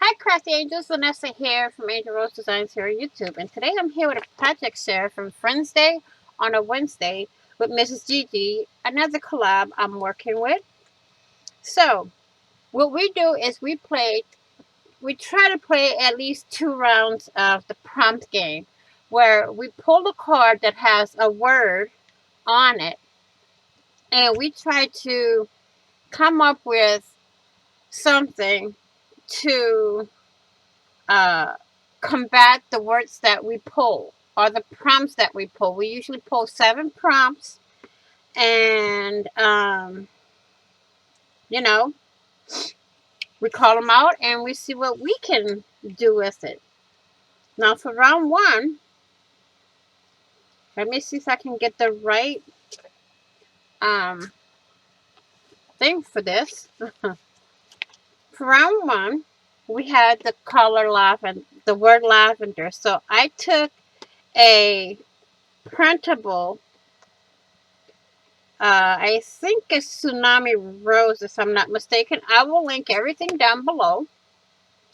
Hi Crafty Angels, Vanessa here from Angel Rose Designs here on YouTube, and today I'm here with a project share from Friends Day on a Wednesday with Mrs. Gigi, another collab I'm working with. So, what we do is we try to play at least 2 rounds of the prompt game, where we pull a card that has a word on it, and we try to come up with something to uh, combat the words that we pull or the prompts that we pull. We usually pull 7 prompts, and you know, we call them out and we see what we can do with it. Now for round 1, let me see if I can get the right um, thing for this. For round 1, we had the color lavender, the word lavender. So I took a printable, I think it's Tsunami Rose, if I'm not mistaken. I will link everything down below,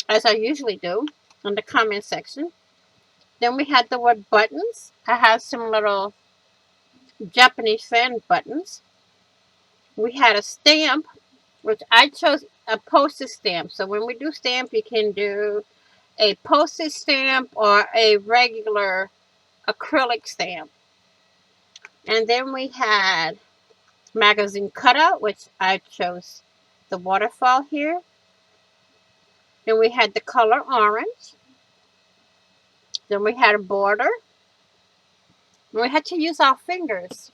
as I usually do, in the comment section. Then we had the word buttons. I have some little Japanese fan buttons. We had a stamp, which I chose a postage stamp. So when we do stamp, you can do a postage stamp or a regular acrylic stamp. And then we had magazine cutout, which I chose the waterfall here. Then we had the color orange. Then we had a border. And we had to use our fingers.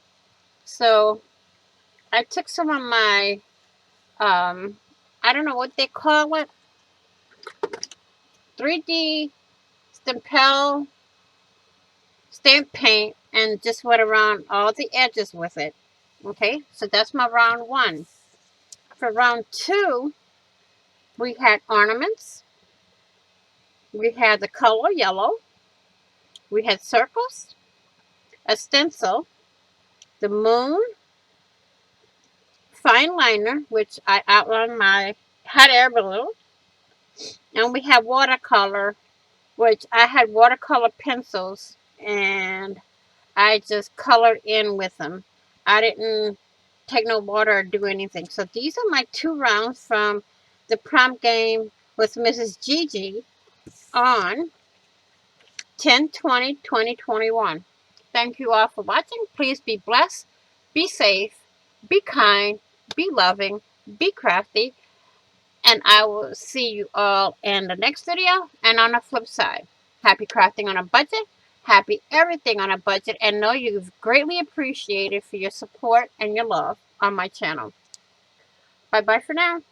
So I took some of my, I don't know what they call it, 3D Stampel stamp paint, and just went around all the edges with it. Okay, so that's my round 1. For round 2, we had ornaments. We had the color yellow. We had circles, a stencil, the moon, fine liner, which I outlined my hot air balloon, and we have watercolor, which I had watercolor pencils, and I just colored in with them. I didn't take no water or do anything. So these are my 2 rounds from the prompt game with Mrs. Gigi on 10/20/2021. Thank you all for watching. Please be blessed, be safe, be kind, be loving, be crafty, and I will see you all in the next video and on the flip side. Happy crafting on a budget, happy everything on a budget, and know you've greatly appreciated for your support and your love on my channel. Bye bye for now.